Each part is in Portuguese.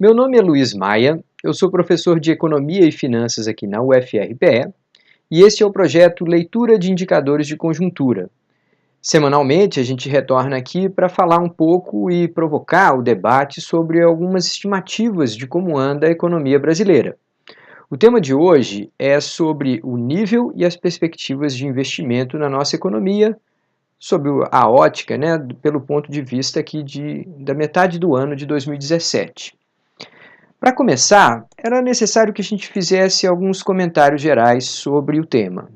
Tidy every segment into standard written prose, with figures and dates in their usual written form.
Meu nome é Luiz Maia, eu sou professor de Economia e Finanças aqui na UFRPE e este é o projeto Leitura de Indicadores de Conjuntura. Semanalmente a gente retorna aqui para falar um pouco e provocar o debate sobre algumas estimativas de como anda a economia brasileira. O tema de hoje é sobre o nível e as perspectivas de investimento na nossa economia, sob a ótica, pelo ponto de vista aqui da metade do ano de 2017. Para começar, era necessário que a gente fizesse alguns comentários gerais sobre o tema.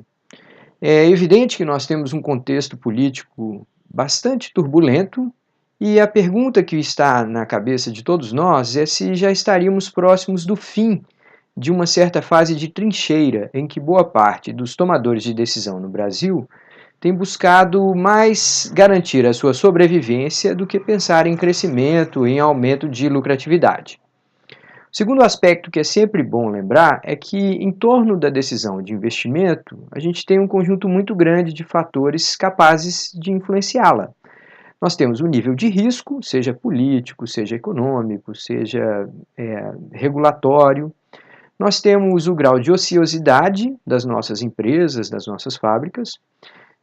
É evidente que nós temos um contexto político bastante turbulento e a pergunta que está na cabeça de todos nós é se já estaríamos próximos do fim de uma certa fase de trincheira em que boa parte dos tomadores de decisão no Brasil tem buscado mais garantir a sua sobrevivência do que pensar em crescimento, em aumento de lucratividade. O segundo aspecto que é sempre bom lembrar é que, em torno da decisão de investimento, a gente tem um conjunto muito grande de fatores capazes de influenciá-la. Nós temos o nível de risco, seja político, seja econômico, seja regulatório. Nós temos o grau de ociosidade das nossas empresas, das nossas fábricas.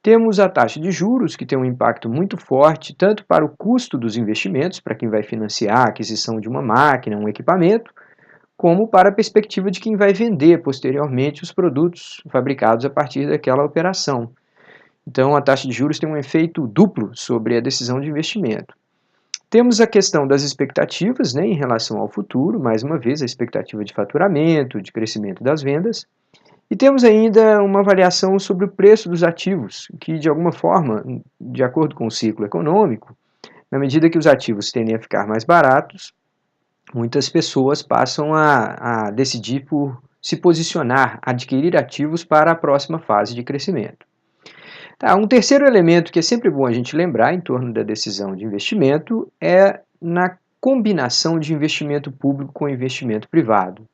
Temos a taxa de juros, que tem um impacto muito forte, tanto para o custo dos investimentos, para quem vai financiar a aquisição de uma máquina, um equipamento, como para a perspectiva de quem vai vender posteriormente os produtos fabricados a partir daquela operação. Então, a taxa de juros tem um efeito duplo sobre a decisão de investimento. Temos a questão das expectativas, em relação ao futuro, mais uma vez a expectativa de faturamento, de crescimento das vendas, e temos ainda uma avaliação sobre o preço dos ativos, que de alguma forma, de acordo com o ciclo econômico, na medida que os ativos tendem a ficar mais baratos, muitas pessoas passam a decidir por se posicionar, adquirir ativos para a próxima fase de crescimento. Tá, um terceiro elemento que é sempre bom a gente lembrar em torno da decisão de investimento é na combinação de investimento público com investimento privado.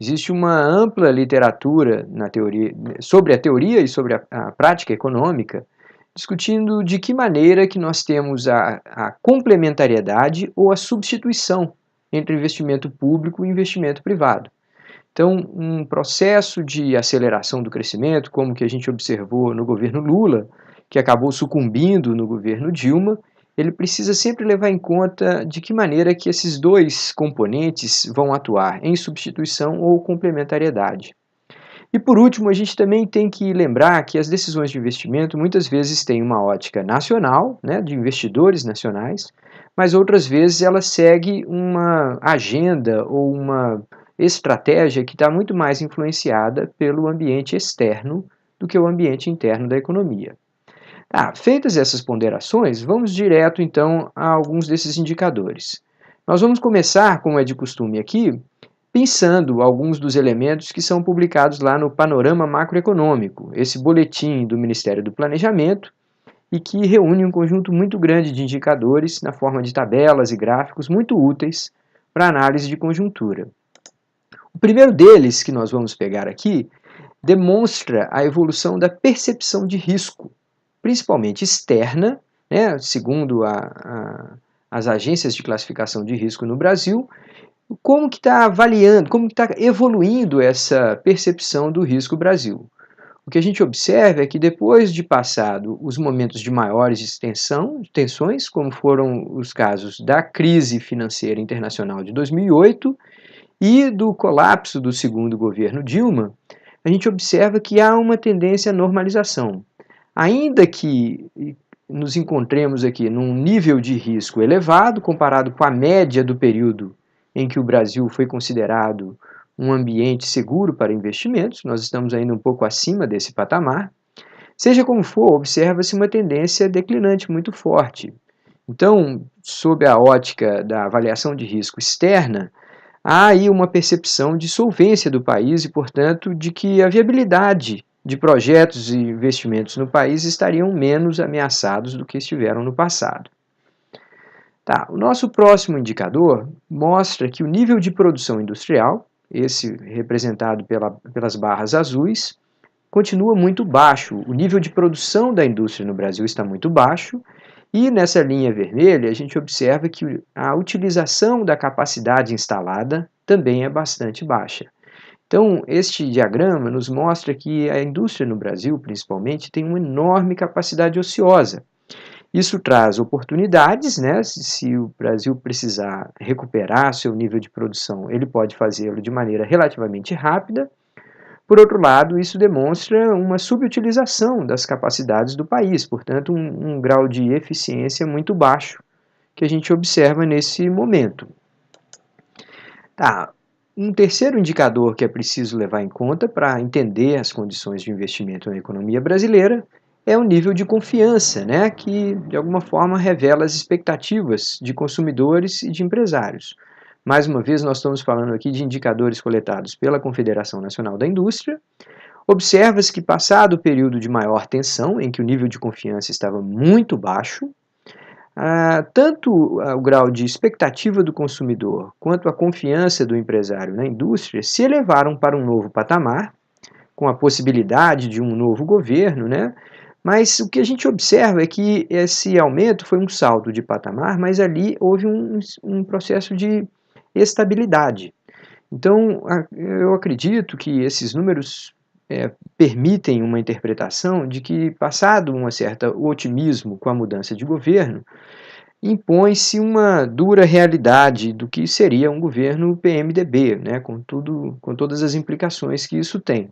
Existe uma ampla literatura na teoria, sobre a teoria e sobre a prática econômica, discutindo de que maneira que nós temos a complementariedade ou a substituição entre investimento público e investimento privado. Então, um processo de aceleração do crescimento, como que a gente observou no governo Lula, que acabou sucumbindo no governo Dilma, ele precisa sempre levar em conta de que maneira que esses dois componentes vão atuar em substituição ou complementariedade. E por último, a gente também tem que lembrar que as decisões de investimento muitas vezes têm uma ótica nacional, de investidores nacionais, mas outras vezes ela segue uma agenda ou uma estratégia que está muito mais influenciada pelo ambiente externo do que o ambiente interno da economia. Feitas essas ponderações, vamos direto então a alguns desses indicadores. Nós vamos começar, como é de costume aqui, pensando alguns dos elementos que são publicados lá no Panorama Macroeconômico, esse boletim do Ministério do Planejamento, e que reúne um conjunto muito grande de indicadores na forma de tabelas e gráficos muito úteis para análise de conjuntura. O primeiro deles, que nós vamos pegar aqui, demonstra a evolução da percepção de risco, principalmente externa, segundo as agências de classificação de risco no Brasil, como que está avaliando, como que está evoluindo essa percepção do risco Brasil. O que a gente observa é que depois de passado os momentos de maiores tensões, como foram os casos da crise financeira internacional de 2008 e do colapso do segundo governo Dilma, a gente observa que há uma tendência à normalização. Ainda que nos encontremos aqui num nível de risco elevado comparado com a média do período em que o Brasil foi considerado um ambiente seguro para investimentos, nós estamos ainda um pouco acima desse patamar. Seja como for, observa-se uma tendência declinante muito forte. Então, sob a ótica da avaliação de risco externa, há aí uma percepção de solvência do país e, portanto, de que a viabilidade de projetos e investimentos no país estariam menos ameaçados do que estiveram no passado. O nosso próximo indicador mostra que o nível de produção industrial, esse representado pelas barras azuis, continua muito baixo. O nível de produção da indústria no Brasil está muito baixo E nessa linha vermelha, a gente observa que a utilização da capacidade instalada também é bastante baixa. Então, este diagrama nos mostra que a indústria no Brasil, principalmente, tem uma enorme capacidade ociosa. Isso traz oportunidades, né? Se o Brasil precisar recuperar seu nível de produção, ele pode fazê-lo de maneira relativamente rápida. Por outro lado, isso demonstra uma subutilização das capacidades do país, portanto, um grau de eficiência muito baixo que a gente observa nesse momento. Tá. Um terceiro indicador que é preciso levar em conta para entender as condições de investimento na economia brasileira é o nível de confiança, né, que de alguma forma revela as expectativas de consumidores e de empresários. Mais uma vez, nós estamos falando aqui de indicadores coletados pela Confederação Nacional da Indústria. Observa-se que, passado o período de maior tensão, em que o nível de confiança estava muito baixo, tanto o grau de expectativa do consumidor quanto a confiança do empresário na indústria se elevaram para um novo patamar, com a possibilidade de um novo governo, né? Mas o que a gente observa é que esse aumento foi um salto de patamar, mas ali houve um processo de estabilidade. Então, eu acredito que esses números permitem uma interpretação de que, passado um certo otimismo com a mudança de governo, impõe-se uma dura realidade do que seria um governo PMDB, né, com todas as implicações que isso tem.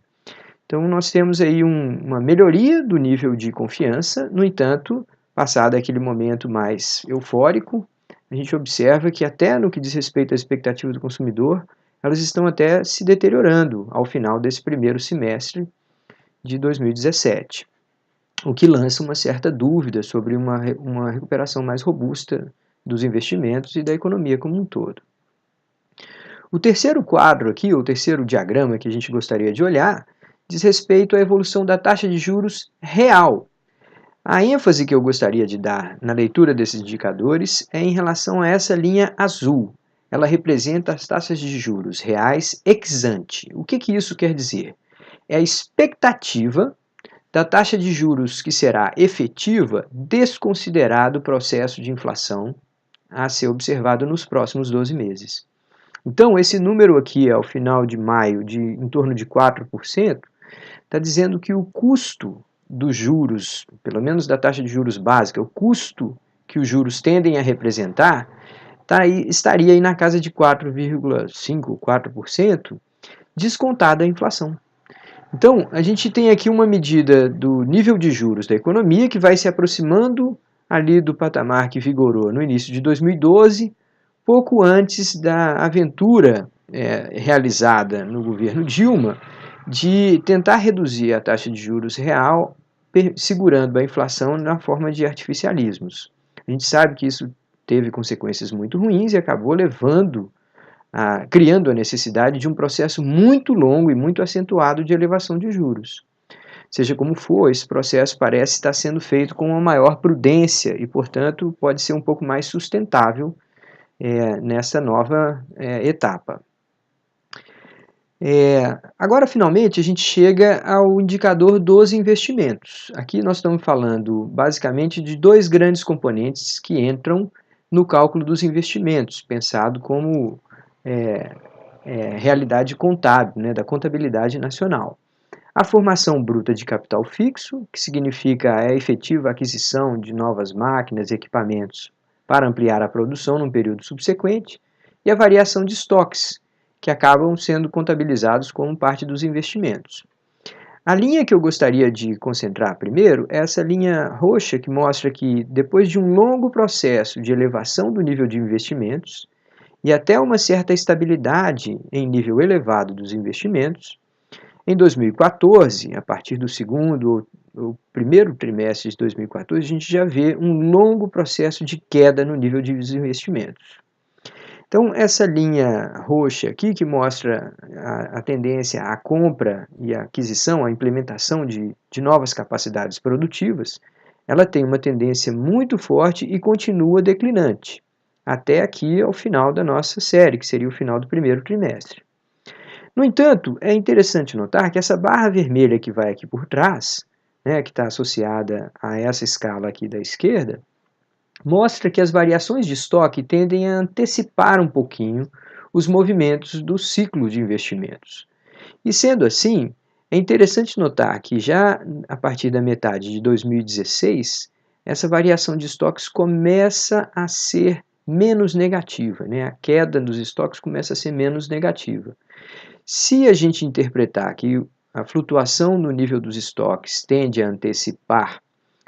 Então, nós temos aí uma melhoria do nível de confiança, no entanto, passado aquele momento mais eufórico, a gente observa que, até no que diz respeito à expectativa do consumidor, elas estão até se deteriorando ao final desse primeiro semestre de 2017, o que lança uma certa dúvida sobre uma recuperação mais robusta dos investimentos e da economia como um todo. O terceiro quadro aqui, ou terceiro diagrama que a gente gostaria de olhar, diz respeito à evolução da taxa de juros real. A ênfase que eu gostaria de dar na leitura desses indicadores é em relação a essa linha azul. Ela representa as taxas de juros reais ex ante. O que isso quer dizer? É a expectativa da taxa de juros que será efetiva, desconsiderado o processo de inflação a ser observado nos próximos 12 meses. Então, esse número aqui, ao final de maio, em torno de 4%, está dizendo que o custo dos juros, pelo menos da taxa de juros básica, o custo que os juros tendem a representar, estaria aí na casa de 4,5%, 4%, descontada a inflação. Então, a gente tem aqui uma medida do nível de juros da economia que vai se aproximando ali do patamar que vigorou no início de 2012, pouco antes da aventura realizada no governo Dilma de tentar reduzir a taxa de juros real, segurando a inflação na forma de artificialismos. A gente sabe que isso teve consequências muito ruins e acabou criando a necessidade de um processo muito longo e muito acentuado de elevação de juros. Seja como for, esse processo parece estar sendo feito com uma maior prudência e, portanto, pode ser um pouco mais sustentável nessa nova etapa. Agora, finalmente, a gente chega ao indicador dos investimentos. Aqui nós estamos falando basicamente de dois grandes componentes que entram no cálculo dos investimentos, pensado como realidade contábil, né, da contabilidade nacional. A formação bruta de capital fixo, que significa a efetiva aquisição de novas máquinas e equipamentos para ampliar a produção num período subsequente, e a variação de estoques, que acabam sendo contabilizados como parte dos investimentos. A linha que eu gostaria de concentrar primeiro é essa linha roxa que mostra que, depois de um longo processo de elevação do nível de investimentos e até uma certa estabilidade em nível elevado dos investimentos, em 2014, a partir do segundo ou primeiro trimestre de 2014, a gente já vê um longo processo de queda no nível de investimentos. Então, essa linha roxa aqui, que mostra a tendência à compra e à aquisição, à implementação de novas capacidades produtivas, ela tem uma tendência muito forte e continua declinante, até aqui ao final da nossa série, que seria o final do primeiro trimestre. No entanto, é interessante notar que essa barra vermelha que vai aqui por trás, né, que está associada a essa escala aqui da esquerda, mostra que as variações de estoque tendem a antecipar um pouquinho os movimentos do ciclo de investimentos. E sendo assim, é interessante notar que já a partir da metade de 2016, essa variação de estoques começa a ser menos negativa, né? A queda dos estoques começa a ser menos negativa. Se a gente interpretar que a flutuação no nível dos estoques tende a antecipar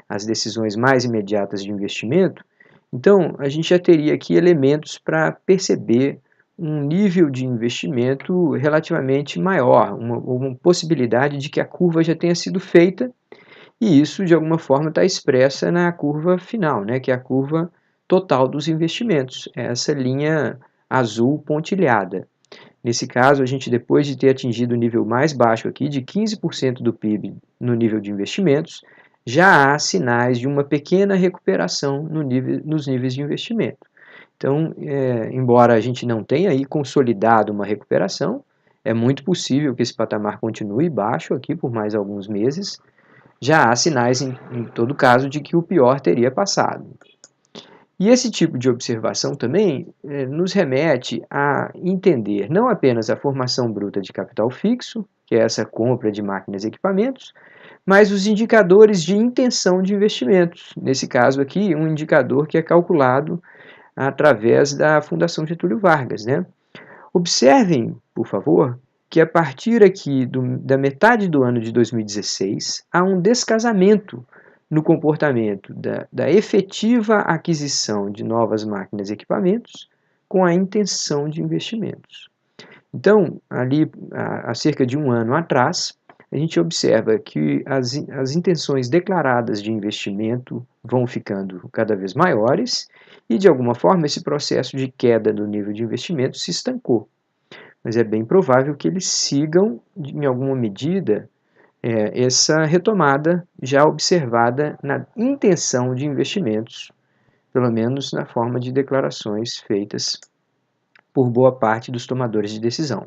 as decisões mais imediatas de investimento, então a gente já teria aqui elementos para perceber um nível de investimento relativamente maior, uma possibilidade de que a curva já tenha sido feita, e isso de alguma forma está expressa na curva final, né, que é a curva total dos investimentos, essa linha azul pontilhada. Nesse caso, a gente, depois de ter atingido o nível mais baixo aqui, de 15% do PIB no nível de investimentos, já há sinais de uma pequena recuperação nos níveis de investimento. Então, embora a gente não tenha aí consolidado uma recuperação, é muito possível que esse patamar continue baixo aqui por mais alguns meses. Já há sinais, em todo caso, de que o pior teria passado. E esse tipo de observação também nos remete a entender não apenas a formação bruta de capital fixo, que é essa compra de máquinas e equipamentos, mas os indicadores de intenção de investimentos. Nesse caso aqui, um indicador que é calculado através da Fundação Getúlio Vargas, né? Observem, por favor, que a partir aqui da metade do ano de 2016, há um descasamento no comportamento da efetiva aquisição de novas máquinas e equipamentos com a intenção de investimentos. Então, ali, há cerca de um ano atrás, a gente observa que as intenções declaradas de investimento vão ficando cada vez maiores e, de alguma forma, esse processo de queda do nível de investimento se estancou. Mas é bem provável que eles sigam, em alguma medida, essa retomada já observada na intenção de investimentos, pelo menos na forma de declarações feitas por boa parte dos tomadores de decisão.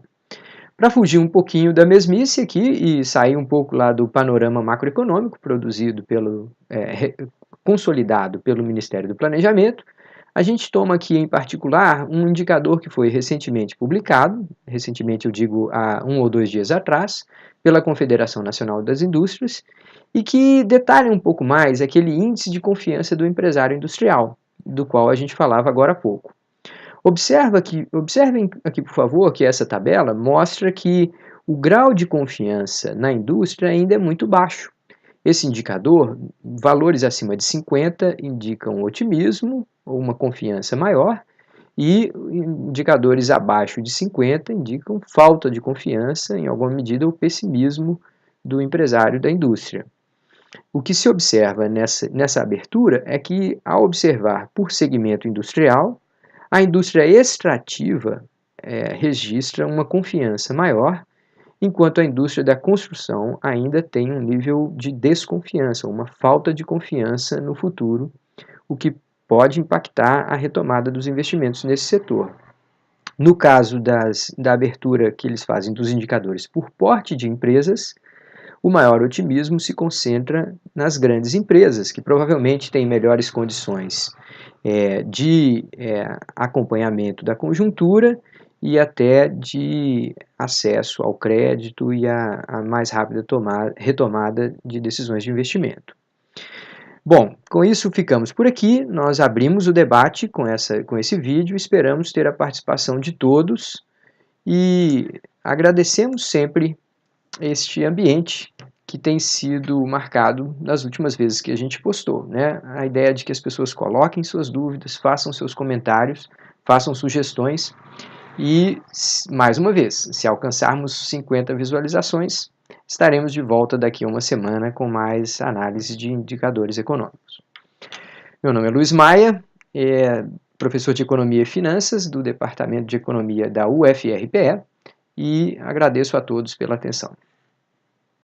Para fugir um pouquinho da mesmice aqui e sair um pouco lá do panorama macroeconômico produzido consolidado pelo Ministério do Planejamento, a gente toma aqui em particular um indicador que foi recentemente publicado, recentemente eu digo há 1 ou 2 dias atrás, pela Confederação Nacional das Indústrias, e que detalha um pouco mais aquele índice de confiança do empresário industrial, do qual a gente falava agora há pouco. Observem aqui, por favor, que essa tabela mostra que o grau de confiança na indústria ainda é muito baixo. Esse indicador, valores acima de 50, indicam otimismo ou uma confiança maior, e indicadores abaixo de 50 indicam falta de confiança, em alguma medida, o pessimismo do empresário da indústria. O que se observa nessa abertura é que, ao observar por segmento industrial, a indústria extrativa registra uma confiança maior, enquanto a indústria da construção ainda tem um nível de desconfiança, uma falta de confiança no futuro, o que pode impactar a retomada dos investimentos nesse setor. No caso da abertura que eles fazem dos indicadores por porte de empresas, o maior otimismo se concentra nas grandes empresas, que provavelmente têm melhores condições de acompanhamento da conjuntura e até de acesso ao crédito e a mais rápida retomada de decisões de investimento. Bom, com isso ficamos por aqui, nós abrimos o debate com esse vídeo, esperamos ter a participação de todos e agradecemos sempre este ambiente que tem sido marcado nas últimas vezes que a gente postou, né? A ideia de que as pessoas coloquem suas dúvidas, façam seus comentários, façam sugestões e, mais uma vez, se alcançarmos 50 visualizações, estaremos de volta daqui a uma semana com mais análise de indicadores econômicos. Meu nome é Luiz Maia, professor de Economia e Finanças do Departamento de Economia da UFRPE e agradeço a todos pela atenção.